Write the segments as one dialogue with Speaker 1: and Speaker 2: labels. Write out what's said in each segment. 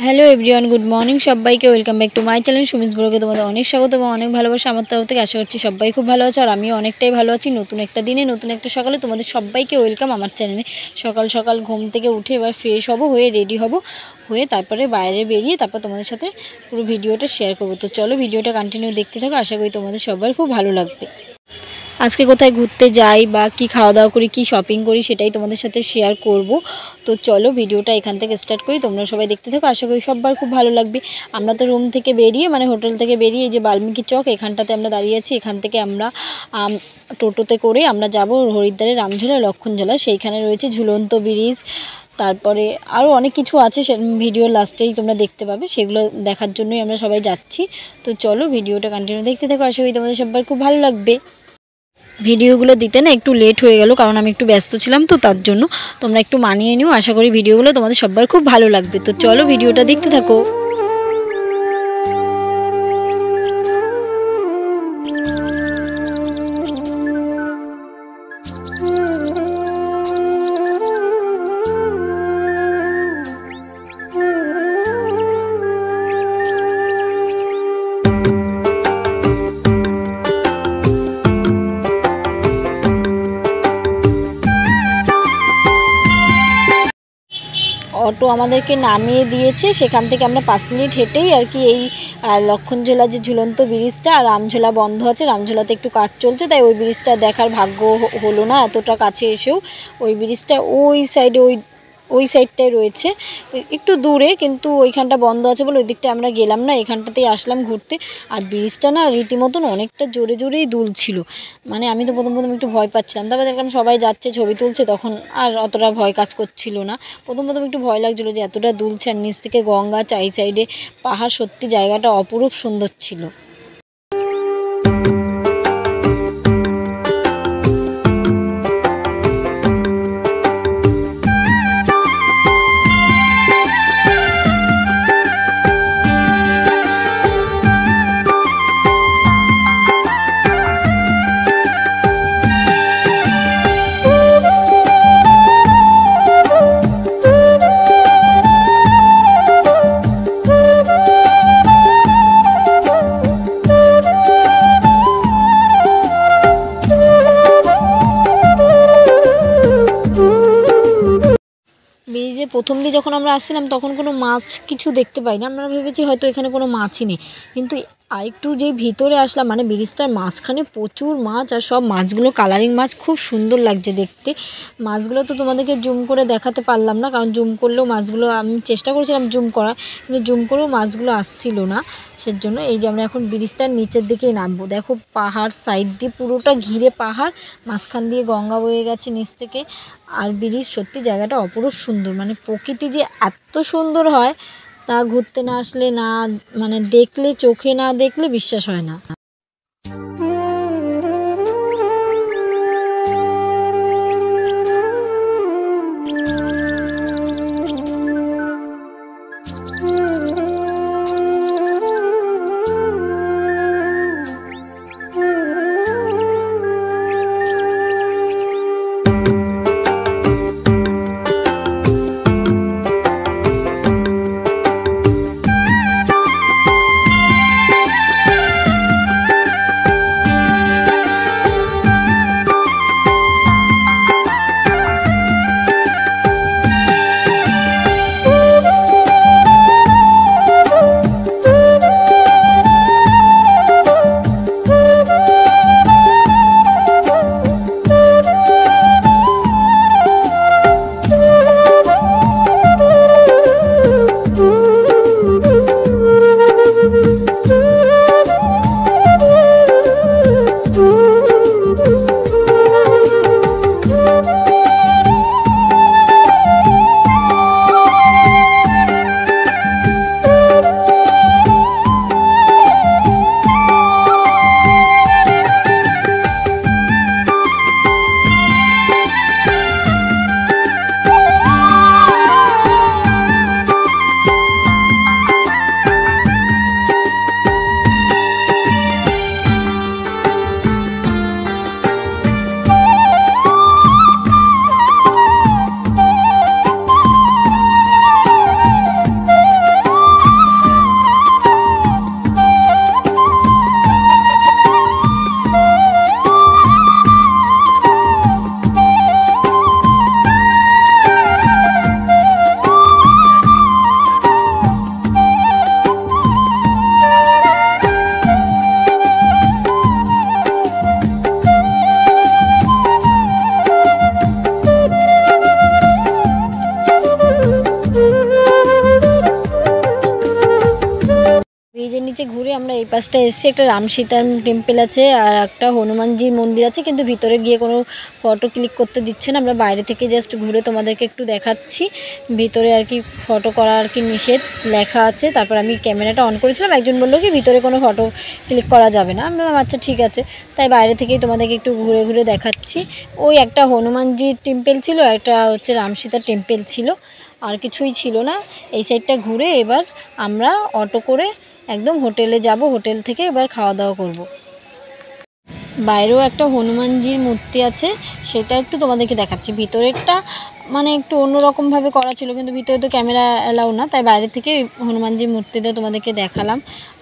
Speaker 1: Hello everyone, good morning সবাইকে। Welcome back to my channel Sumi's ব্লগে তোমাদের অনেক স্বাগত এবং অনেক ভালোবাসা আমার তরফ থেকে। আশা করছি সবাই খুব ভালো আছো আর আমিও অনেকটাই ভালো আছি। নতুন একটা দিনে নতুন একটা সকালে তোমাদের সবাইকে ওয়েলকাম আমার চ্যানেলে। সকাল সকাল ঘুম থেকে উঠে এবার ফ্রেশ হব, হয়ে রেডি হব, হয়ে তারপরে বাইরে বেরিয়ে তারপর তোমাদের সাথে পুরো ভিডিওটা শেয়ার করবো। তো চলো ভিডিওটা কন্টিনিউ দেখতে থাকো, আশা করি তোমাদের সবার খুব ভালো লাগবে। আজকে কোথায় ঘুরতে যাই বা কি খাওয়া দাওয়া করি, কি শপিং করি সেটাই তোমাদের সাথে শেয়ার করব। তো চলো ভিডিওটা এখান থেকে স্টার্ট করি, তোমরা সবাই দেখতে থাকো, আশা করি সবার খুব ভালো লাগবে। আমরা তো রুম থেকে বেরিয়ে মানে হোটেল থেকে বেরিয়ে এই যে বাল্মীকি চক এখানটাতে আমরা দাঁড়িয়ে আছি। এখান থেকে আমরা টোটোতে করে আমরা যাব হরিদ্বারের রামঝোলা লক্ষণঝোলা। সেইখানে রয়েছে ঝুলন্ত ব্রিজ, তারপরে আরও অনেক কিছু আছে, ভিডিওর লাস্টেই তোমরা দেখতে পাবে। সেগুলো দেখার জন্যই আমরা সবাই যাচ্ছি। তো চলো ভিডিওটা কন্টিনিউ দেখতে থাকো, আশা করি তোমাদের সবার খুব ভালো লাগবে। ভিডিওগুলো দিতে না একটু লেট হয়ে গেল, কারণ আমি একটু ব্যস্ত ছিলাম, তো তার জন্য তোমরা একটু মানিয়ে নিও। আশা করি ভিডিওগুলো তোমাদের সবার খুব ভালো লাগবে। তো চলো ভিডিওটা দেখতে থাকো। অটো আমাদেরকে নামিয়ে দিয়েছে, সেখান থেকে আমরা 5 মিনিট হেঁটেই আর কি এই লক্ষণঝোলা যে ঝুলন্ত ব্রিজটা, আর রামঝোলা বন্ধ আছে, রামঝোলাতে একটু কাজ চলছে, তাই ওই ব্রিজটা দেখার ভাগ্য হলো না এতটা কাছে এসেও। ওই ব্রিজটা ওই সাইডে ওই সাইডটায় রয়েছে, একটু দূরে, কিন্তু ওইখানটা বন্ধ আছে বলে ওই দিকটা আমরা গেলাম না, এখানটাতেই আসলাম ঘুরতে। আর ব্রিজটা না রীতিমতন অনেকটা জোরে জোরেই দুলছিল, মানে আমি তো প্রথম একটু ভয় পাচ্ছিলাম। তারপর দেখলাম সবাই যাচ্ছে, ছবি তুলছে, তখন আর অতটা ভয় কাজ করছিল না। প্রথম একটু ভয় লাগছিলো যে এতটা দুলছে, আর নিচ থেকে গঙ্গা, চাই সাইডে পাহাড়, সত্যি জায়গাটা অপরূপ সুন্দর ছিল। ব্রিজে প্রথম দিয়ে যখন আমরা আসছিলাম তখন কোনো মাছ কিছু দেখতে পাইনি, আমরা ভেবেছি হয়তো এখানে কোনো মাছই নেই। কিন্তু আরেকটু যেই ভিতরে আসলাম, মানে ব্রিজটার মাঝখানে প্রচুর মাছ, আর সব মাছগুলো কালারিং মাছ, খুব সুন্দর লাগছে দেখতে। মাছগুলো তো তোমাদেরকে জুম করে দেখাতে পারলাম না, কারণ জুম করলেও মাছগুলো, আমি চেষ্টা করেছিলাম জুম করার, কিন্তু জুম করেও মাছগুলো আসছিল না। সেজন্য এই যে আমরা এখন ব্রিজটার নিচের দিকেই নামবো। দেখো পাহাড় সাইড দিয়ে পুরোটা ঘিরে পাহাড়, মাঝখান দিয়ে গঙ্গা বয়ে গেছে নিচ থেকে। আর ব্রিজ সত্যি জায়গাটা অপরূপ সুন্দর, মানে প্রকৃতি যে এত সুন্দর হয় তা ঘুরতে না আসলে না, মানে দেখলে, চোখে না দেখলে বিশ্বাস হয় না। নিচে ঘুরে আমরা এই পাশটা এসেছি। একটা রাম সীতা টেম্পল আছে আর একটা হনুমানজির মন্দির আছে, কিন্তু ভিতরে গিয়ে কোনো ফটো ক্লিক করতে দিচ্ছে না। আমরা বাইরে থেকে জাস্ট ঘুরে তোমাদেরকে একটু দেখাচ্ছি। ভিতরে আর কি ফটো করা আর কি নিষেধ লেখা আছে। তারপর আমি ক্যামেরাটা অন করেছিলাম, একজন বললো কি ভিতরে কোনো ফটো ক্লিক করা যাবে না। আমরা আচ্ছা ঠিক আছে, তাই বাইরে থেকেই তোমাদেরকে একটু ঘুরে ঘুরে দেখাচ্ছি। ওই একটা হনুমানজির টেম্পল ছিল, একটা হচ্ছে রাম সীতার টেম্পল ছিল, আর কিছুই ছিল না। এই সাইডটা ঘুরে এবার আমরা অটো করে একদম হোটেলে যাব, হোটেল থেকে এবার খাওয়া দাওয়া করব। বাইরেও একটা হনুমানজির মূর্তি আছে, সেটা একটু তোমাদেরকে দেখাচ্ছি। ভিতরেরটা মানে একটু অন্যরকমভাবে করা ছিল, কিন্তু ভিতরে তো ক্যামেরা অ্যালাউ না, তাই বাইরে থেকে হনুমানজির মূর্তিটা তোমাদেরকে দেখালাম।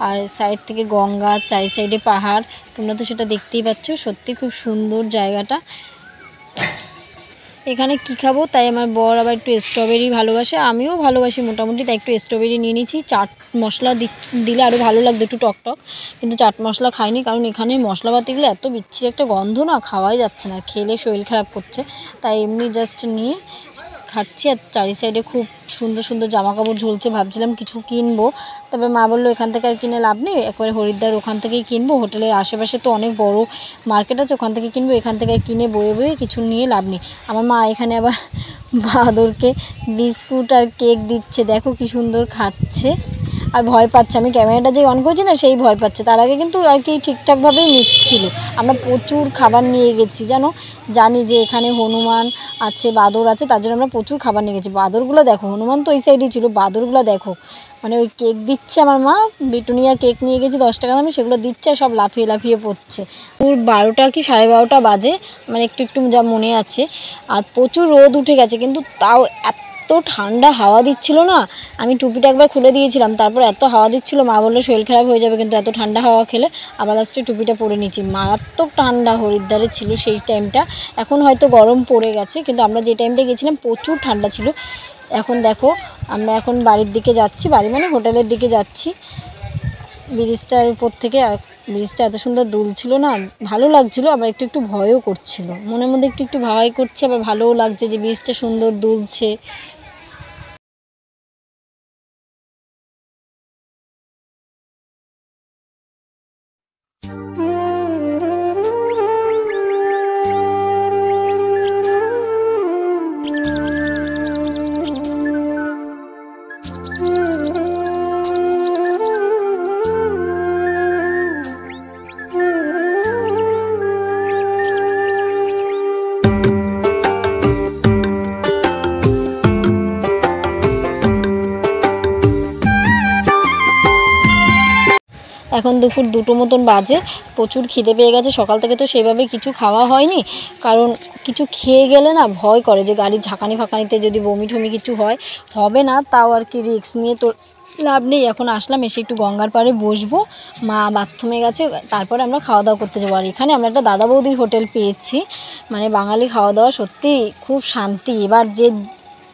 Speaker 1: আর সাইড থেকে গঙ্গা, চারি সাইডে পাহাড়, তোমরা তো সেটা দেখতেই পাচ্ছ। সত্যি খুব সুন্দর জায়গাটা। এখানে কি খাবো, তাই আমার বর আবার একটু স্ট্রবেরি ভালোবাসে, আমিও ভালোবাসি মোটামুটি, তাই একটু স্ট্রবেরি নিয়ে নিয়েছি। চাট মশলা দিলে আরও ভালো লাগতো, একটু টক টক, কিন্তু চাট মশলা খাইনি, কারণ এখানে মশলাপাতিগুলো এত বিচ্ছিরি একটা গন্ধ না, খাওয়াই যাচ্ছে না, খেলে শরীর খারাপ করছে। তাই এমনি জাস্ট নিয়ে খাচ্ছি। আর চারি সাইডে খুব সুন্দর সুন্দর জামা কাপড় ঝুলছে, ভাবছিলাম কিছু কিনবো, তবে মা বললো এখান থেকে আর কিনে লাভ নেই, একবারে হরিদ্বার ওখান থেকেই কিনবো, হোটেলের আশেপাশে তো অনেক বড় মার্কেট আছে, ওখান থেকে কিনবো, এখান থেকে কিনে বয়ে বয়ে কিছু নিয়ে লাভ নেই। আমার মা এখানে আবার বাদরকে বিস্কুট আর কেক দিচ্ছে, দেখো কি সুন্দর খাচ্ছে আর ভয় পাচ্ছে। আমি ক্যামেরাটা যে অন করছি না, সেই ভয় পাচ্ছে। তার আগে কিন্তু আর কি ঠিকঠাকভাবেই নিচ্ছিল। আমরা প্রচুর খাবার নিয়ে গেছি, জানি যে এখানে হনুমান আছে, বাদর আছে, তার জন্য আমরা প্রচুর খাবার নিয়ে গেছি। বাদরগুলো দেখো, হনুমান তো ওই সাইডেই ছিল, বাদরগুলো দেখো, মানে ওই কেক দিচ্ছে আমার মা, বিটুনিয়া কেক নিয়ে গেছি 10 টাকা দামে, সেগুলো দিচ্ছে আর সব লাফিয়ে লাফিয়ে পড়ছে। পুর 12টা কি 12:30 বাজে, মানে একটু একটু যা মনে আছে। আর প্রচুর রোদ উঠে গেছে, কিন্তু তাও এত ঠান্ডা হাওয়া দিচ্ছিল না। আমি টুপিটা একবার খুলে দিয়েছিলাম, তারপর এত হাওয়া দিচ্ছিল, মা বললো শরীর খারাপ হয়ে যাবে কিন্তু এত ঠান্ডা হাওয়া খেলে। আবার লাস্টে টুপিটা পরে নিয়েছি। মারাত্মক ঠান্ডা হরিদ্বারে ছিল সেই টাইমটা। এখন হয়তো গরম পড়ে গেছে, কিন্তু আমরা যে টাইমটা গেছিলাম প্রচুর ঠান্ডা ছিল। এখন দেখো আমরা এখন বাড়ির দিকে যাচ্ছি, বাড়ি মানে হোটেলের দিকে যাচ্ছি ব্রিজটার উপর থেকে। আর ব্রিজটা এত সুন্দর দুলছিল না, ভালো লাগছিল, আবার একটু একটু ভয়ও করছিল, মনের মধ্যে একটু একটু ভয় করছে, আবার ভালোও লাগছে যে ব্রিজটা সুন্দর দুলছে। এখন দুপুর 2টো মতন বাজে, প্রচুর খিদে পেয়ে গেছে। সকাল থেকে তো সেভাবে কিছু খাওয়া হয়নি, কারণ কিছু খেয়ে গেলে না ভয় করে যে গাড়ির ঝাঁকানি ফাঁকানিতে যদি বমি ঠমি কিছু হবে না, তাও আর কি রিস্ক নিয়ে তো লাভ নেই। এখন আসলাম, এসে একটু গঙ্গার পাড়ে বসবো, মা বাথরুমে গেছে, তারপরে আমরা খাওয়া দাওয়া করতে যাবো। আর এখানে আমরা একটা দাদা বৌদির হোটেল পেয়েছি, মানে বাঙালি খাওয়া দাওয়া সত্যি খুব শান্তি। এবার যে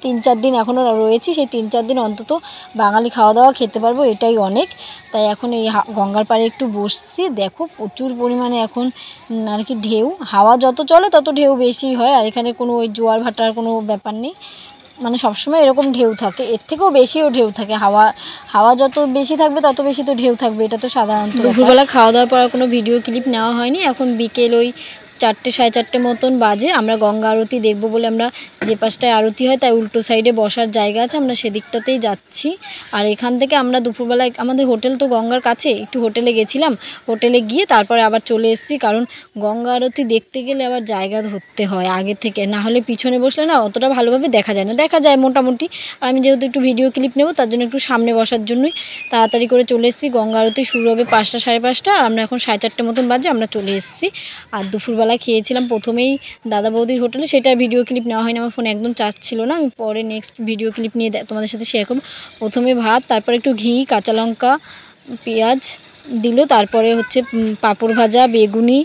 Speaker 1: 3-4 দিন এখনও রয়েছি, সেই 3-4 দিন অন্তত বাঙালি খাওয়া দাওয়া খেতে পারবো, এটাই অনেক। তাই এখন এই গঙ্গার পাড়ে একটু বসছি। দেখো প্রচুর পরিমাণে এখন আর কি ঢেউ, হাওয়া যত চলে তত ঢেউ বেশি হয়। আর এখানে কোনো ওই জোয়ার ভাটার কোনো ব্যাপার নেই, মানে সবসময় এরকম ঢেউ থাকে, এর থেকেও বেশিও ঢেউ থাকে। হাওয়া যত বেশি থাকবে তত বেশি তো ঢেউ থাকবে, এটা তো সাধারণত। দুপুরবেলা খাওয়া দাওয়ার পর কোনো ভিডিও ক্লিপ নেওয়া হয়নি। এখন বিকেল ওই 4টে 4:30 মতন বাজে। আমরা গঙ্গা আরতি দেখব বলে, আমরা যে পাশটায় আরতি হয় তাই উল্টো সাইডে বসার জায়গা আছে, আমরা সেদিকটাতেই যাচ্ছি। আর এখান থেকে আমরা দুপুরবেলায়, আমাদের হোটেল তো গঙ্গার কাছে, একটু হোটেলে গেছিলাম, হোটেলে গিয়ে তারপরে আবার চলে এসেছি, কারণ গঙ্গা আরতি দেখতে গেলে আবার জায়গা ধরতে হয় আগে থেকে, না হলে পিছনে বসলে না অতটা ভালোভাবে দেখা যায় না, দেখা যায় মোটামুটি। আর আমি যেহেতু একটু ভিডিও ক্লিপ নেব, তার জন্য একটু সামনে বসার জন্যই তাড়াতাড়ি করে চলে এসেছি। গঙ্গা আরতি শুরু হবে 5টা 5:30, আর আমরা এখন 4:30 মতন বাজে, আমরা চলে এসেছি। আর দুপুরবেলা খেয়েছিলাম প্রথমেই দাদা বৌদির হোটেলে, সেটার ভিডিও ক্লিপ নেওয়া হয়নি, আমার ফোনে একদম চার্জ ছিল না, আমি পরে নেক্সট ভিডিও ক্লিপ নিয়ে তোমাদের সাথে শেয়ার করব। প্রথমে ভাত, তারপর একটু ঘি, কাঁচা লঙ্কা, পেঁয়াজ দিল, তারপরে হচ্ছে পাঁপড় ভাজা, বেগুনি,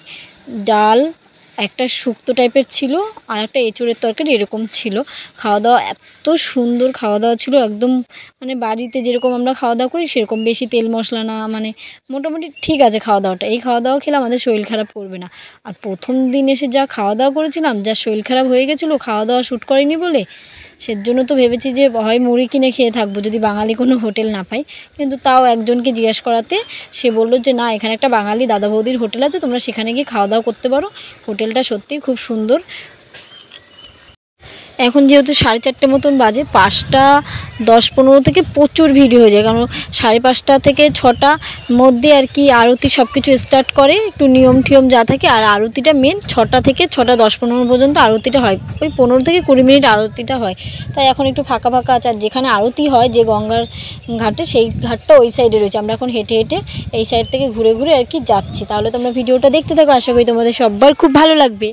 Speaker 1: ডাল, একটা শুক্তো টাইপের ছিল, আর একটা এঁচোড়ের তরকারি, এরকম ছিল। খাওয়া দাওয়া এত সুন্দর খাওয়া দাওয়া ছিল, একদম মানে বাড়িতে যেরকম আমরা খাওয়া দাওয়া করি সেরকম, বেশি তেল মশলা না, মানে মোটামুটি ঠিক আছে খাওয়া দাওয়াটা। এই খাওয়া দাওয়া খেলে আমাদের শরীর খারাপ করবে না। আর প্রথম দিন এসে যা খাওয়া দাওয়া করেছিলাম, যা শরীর খারাপ হয়ে গেছিলো খাওয়া দাওয়া শ্যুট করেনি বলে, সেজন্য তো ভেবেছি যে হয় মুড়ি কিনে খেয়ে থাকবো যদি বাঙালি কোনো হোটেল না পাই। কিন্তু তাও একজনকে জিজ্ঞেস করাতে সে বললো যে না, এখানে একটা বাঙালি দাদা বৌদির হোটেল আছে, তোমরা সেখানে গিয়ে খাওয়া দাওয়া করতে পারো। হোটেলটা সত্যিই খুব সুন্দর। এখন যেহেতু 4:30 মতন বাজে, 5:10-15 থেকে প্রচুর ভিড় হয়ে যায়, কারণ 5:30 থেকে 6টা মধ্যে আর কি আরতি সব কিছু স্টার্ট করে, একটু নিয়ম টিয়ম যা থাকে। আর আরতিটা মেন 6টা থেকে 6:10-15 পর্যন্ত আরতিটা হয়, ওই 15 থেকে 20 মিনিট আরতিটা হয়। তাই এখন একটু ফাঁকা ফাঁকা আছে। আর যেখানে আরতি হয় যে গঙ্গার ঘাটে, সেই ঘাটটা ওই সাইডে রয়েছে। আমরা এখন হেঁটে হেঁটে এই সাইড থেকে ঘুরে ঘুরে আর কি যাচ্ছি। তাহলে তোমরা ভিডিওটা দেখতে থাকো, আশা করি তোমাদের সবার খুব ভালো লাগবে।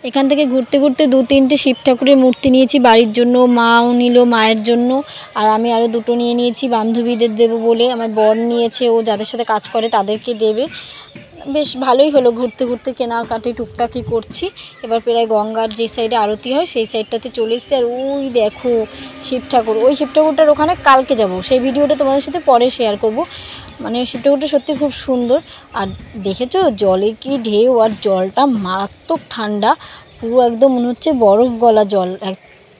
Speaker 1: এখান থেকে ঘুরতে ঘুরতে 2-3টে শিব ঠাকুরের মূর্তি নিয়েছি বাড়ির জন্য, মাও নিল মায়ের জন্য, আর আমি আরও 2টো নিয়ে নিয়েছি বান্ধবীদের দেবো বলে। আমার বর নিয়েছে, ও যাদের সাথে কাজ করে তাদেরকে দেবে। বেশ ভালোই হলো, ঘুরতে ঘুরতে কেনাকাটি টুকটাকি করছি। এবার প্রায় গঙ্গার যে সাইডে আরতি হয় সেই সাইডটাতে চলে এসেছি। আর ওই দেখো শিব ঠাকুর, ওই শিব ঠাকুরটার ওখানে কালকে যাব, সেই ভিডিওটা তোমাদের সাথে পরে শেয়ার করব। মানে শিব ঠাকুরটা সত্যি খুব সুন্দর। আর দেখেছো জলের কি ঢেউ, আর জলটা মারাত্মক ঠান্ডা, পুরো একদম মনে হচ্ছে বরফ গলা জল,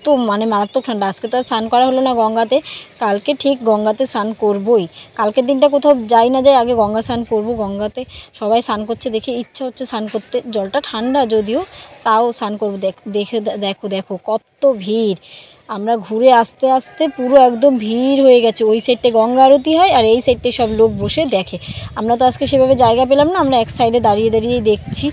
Speaker 1: তো মানে মারাত্মক ঠান্ডা। আজকে তো আর স্নান করা হলো না গঙ্গাতে, কালকে ঠিক গঙ্গাতে স্নান করবই। কালকের দিনটা কোথাও যাই না যাই, আগে গঙ্গা স্নান করব। গঙ্গাতে সবাই স্নান করছে দেখে ইচ্ছা হচ্ছে স্নান করতে, জলটা ঠান্ডা যদিও, তাও স্নান করবো। দেখো দেখো কত ভিড়। আমরা ঘুরে আস্তে আস্তে পুরো একদম ভিড় হয়ে গেছে। ওই সাইডে গঙ্গা আরতি হয় আর এই সাইডে সব লোক বসে দেখে। আমরা তো আজকে সেভাবে জায়গা পেলাম না, আমরা এক সাইডে দাঁড়িয়ে দাঁড়িয়েই দেখছি।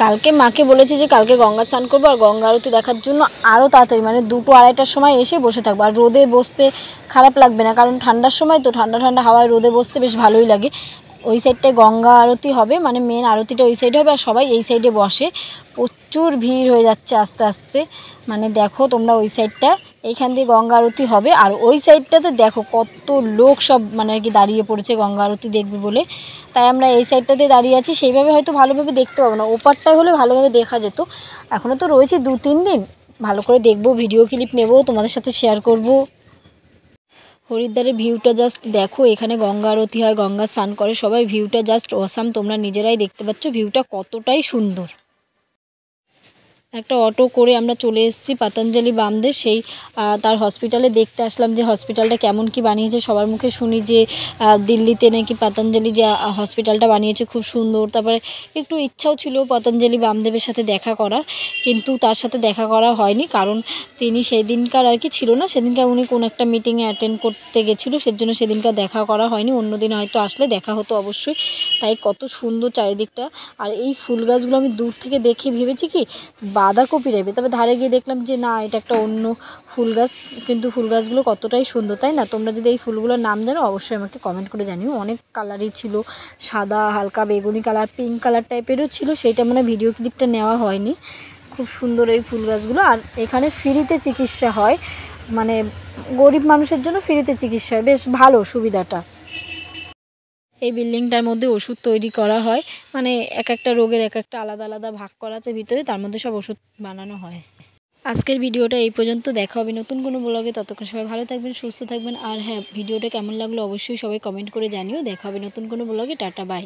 Speaker 1: কালকে মাকে বলেছি যে কালকে গঙ্গা স্নান করবো আর গঙ্গা আরতি দেখার জন্য আরও তাড়াতাড়ি, মানে 2-2:30টার সময় এসে বসে থাকবো। আর রোদে বসতে খারাপ লাগবে না, কারণ ঠান্ডার সময় তো, ঠান্ডা ঠান্ডা হাওয়ায় রোদে বসতে বেশ ভালোই লাগে। ওই সাইডটায় গঙ্গা আরতি হবে, মানে মেন আরতিটা ওই সাইডে হবে, আর সবাই এই সাইডে বসে। প্রচুর ভিড় হয়ে যাচ্ছে আস্তে আস্তে, মানে দেখো তোমরা ওই সাইডটা, এইখান দিয়ে গঙ্গা আরতি হবে। আর ওই সাইডটাতে দেখো কত লোক সব মানে আর কি দাঁড়িয়ে পড়েছে গঙ্গা আরতি দেখবে বলে। তাই আমরা এই সাইডটাতে দাঁড়িয়ে আছি, সেইভাবে হয়তো ভালোভাবে দেখতে পাবো না, ওপারটায় হলে ভালোভাবে দেখা যেত। এখনও তো রয়েছে 2-3 দিন, ভালো করে দেখবো, ভিডিও ক্লিপ নেব, তোমাদের সাথে শেয়ার করব। হরিদ্বারের ভিউটা জাস্ট দেখো, এখানে গঙ্গা আরতি হয়, গঙ্গা স্নান করে সবাই, ভিউটা জাস্ট অসাম, তোমরা নিজেরাই দেখতে পাচ্ছ ভিউটা কতটাই সুন্দর। একটা অটো করে আমরা চলে এসেছি পতঞ্জলি বামদেব, সেই তার হসপিটালে দেখতে আসলাম যে হসপিটালটা কেমন কি বানিয়েছে। সবার মুখে শুনি যে দিল্লিতে নাকি পতঞ্জলি যে হসপিটালটা বানিয়েছে খুব সুন্দর। তারপরে একটু ইচ্ছাও ছিল পতঞ্জলি বামদেবের সাথে দেখা করার, কিন্তু তার সাথে দেখা করা হয়নি, কারণ তিনি সেদিনকার আর কি ছিল না, সেদিনকার উনি কোন একটা মিটিংয়ে অ্যাটেন্ড করতে গেছিলো, সেজন্য সেদিনকার দেখা করা হয়নি। অন্য দিন হয়তো আসলে দেখা হতো অবশ্যই। তাই কত সুন্দর চারিদিকটা। আর এই ফুল গাছগুলো আমি দূর থেকে দেখে ভেবেছি কি বাঁধাকপি টাইপের। তবে ধারে গিয়ে দেখলাম যে না, এটা একটা অন্য ফুল গাছ, কিন্তু ফুল গাছগুলো কতটাই সুন্দর, তাই না? তোমরা যদি এই ফুলগুলোর নাম জানো অবশ্যই আমাকে কমেন্ট করে জানিও। অনেক কালারই ছিল, সাদা, হালকা বেগুনি কালার, পিঙ্ক কালার টাইপেরও ছিল, সেইটা মানে ভিডিও ক্লিপটা নেওয়া হয়নি। খুব সুন্দর এই ফুল গাছগুলো। আর এখানে ফ্রিতে চিকিৎসা হয়, মানে গরিব মানুষের জন্য ফ্রিতে চিকিৎসা হয়, বেশ ভালো সুবিধাটা। এই বিল্ডিংটার মধ্যে ওষুধ তৈরি করা হয়, মানে এক একটা রোগের এক একটা আলাদা আলাদা ভাগ করা আছে ভিতরে, তার মধ্যে সব ওষুধ বানানো হয়। আজকের ভিডিওটা এই পর্যন্ত, দেখা হবে নতুন কোনো ব্লগে। ততক্ষণ সবাই ভালো থাকবেন, সুস্থ থাকবেন। আর হ্যাঁ, ভিডিওটা কেমন লাগলো অবশ্যই সবাই কমেন্ট করে জানিও। দেখা হবে নতুন কোনো ব্লগে। Ta-ta, by.